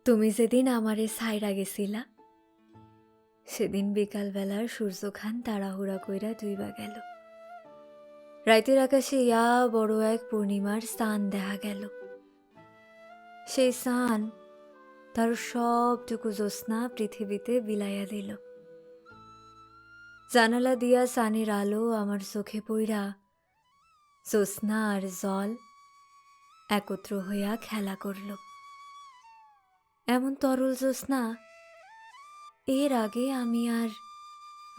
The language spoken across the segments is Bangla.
তুমি যেদিন আমারে ছাইরা গেছিলা সেদিন বিকালবেলার সূর্যখান তাড়াহুড়া কইরা ডুইবা গেল। রাইতের আকাশে ইয়া বড় এক পূর্ণিমার স্থান দেখা গেল। সেই স্থান তার সবটুকু জ্যোৎস্না পৃথিবীতে বিলাইয়া দিল। জানালা দিয়া সানের আলো আমার চোখে পইরা জ্যোৎস্না আর জল একত্র হইয়া খেলা করল। এমন তরল জ্যোৎস্না এর আগে আমি আর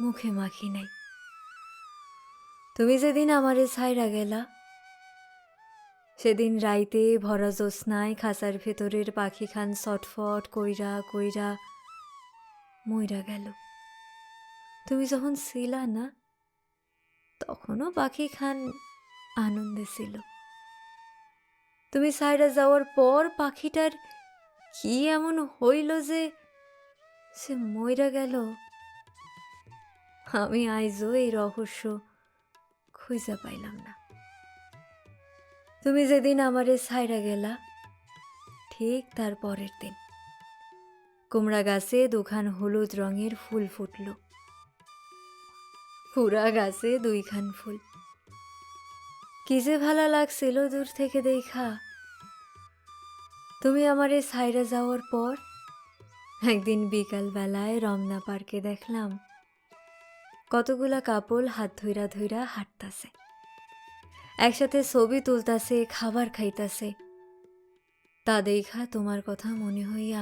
মুখে মাখি নাই। তুমি যেদিন আমারে ছাইরা গেলা সেদিন রাইতে ভরা জ্যোৎস্নায় খাঁচার ভেতরের পাখি খান ছটফট কইরা কইরা মইরা গেল। তুমি যখন ছিলা না তখনও পাখি খান আনন্দে ছিল। তুমি ছাইরা যাওয়ার পর পাখিটার কি এমন হইল যে সে মইরা গেল, আমি আইজও এই রহস্য খুঁজা পাইলাম না। তুমি যেদিন আমারে ছাইরা গেলা ঠিক তার পরের দিন কুমড়া গাছে দুখান হলুদ রঙের ফুল ফুটল। পুরা গাছে দুইখান ফুল, কি যে ভালো লাগছিল দূর থেকে দেখা। তুমি আমারে ছাইরা যাওয়ার পর একদিন বিকাল বেলায় রমনা পার্কে দেখলাম কতগুলা কাপল হাত ধইরা ধইরা হাঁটতাছে, একসাথে ছবি তুলতাছে, খাবার খাইতাছে। তা দেখা তোমার কথা মনে হইয়া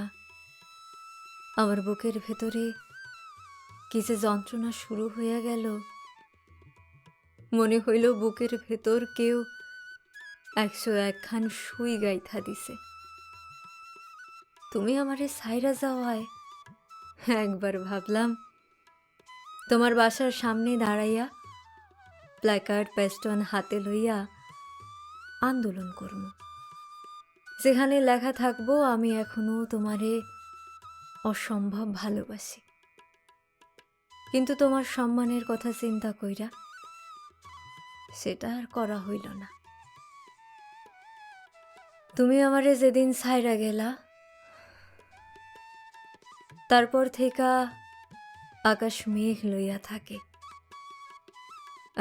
আমার বুকের ভেতরে কি যে যন্ত্রণা শুরু হইয়া গেল। মনে হইল বুকের ভেতর কেউ 101 খান সুই গাইথা দিছে। তুমি আমারে ছাইরা যাওয়ায় একবার ভাবলাম তোমার বাসার সামনে দাঁড়াইয়া প্ল্যাকার্ড পেস্টন হাতে লইয়া আন্দোলন করব, যেখানে লেখা থাকবো আমি এখনো তোমারে অসম্ভব ভালোবাসি। কিন্তু তোমার সম্মানের কথা চিন্তা কইরা সেটা আর করা হইল না। তুমি আমারে যেদিন ছাইরা গেলা তারপর থেকে আকাশ মেঘ লইয়া থাকে,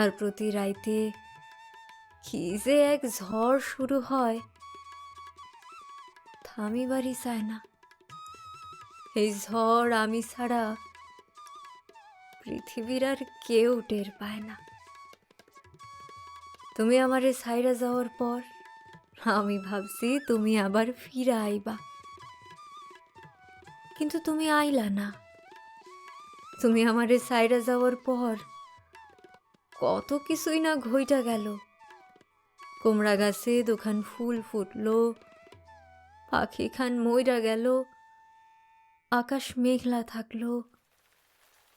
আর প্রতি রাইতে কি যে এক ঝড় শুরু হয় থামিবারই চায় না। এই ঝড় আমি ছাড়া পৃথিবীর আর কেউ টের পায় না। তুমি আমারে ছাইরা যাওয়ার পর আমি ভাবছি তুমি আবার ফিরে আইবা, কিন্তু তুমি আইলা না। তুমি আমারে ছাইরা যাওয়ার পর কত কিছুই না ঘইটা গেল। কুমড়া গাছে দুখান ফুল ফুটলো, পাখি খান মইরা গেল, আকাশ মেঘলা থাকলো,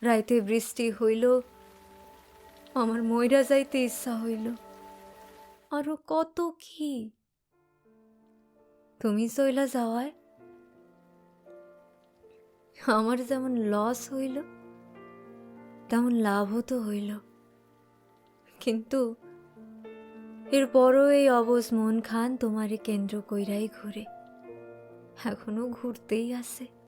রাইতে বৃষ্টি হইল, আমার মইরা যাইতে ইচ্ছা হইল, আরো কত কি। তুমি চইলা যাওয়ায় আমার যেমন লস হইল তেমন লাভও তো হইল, কিন্তু এরপরও এই অবুঝ মন খান তোমারে কেন্দ্র কইরাই ঘুরে, এখনো ঘুরতেই আছে।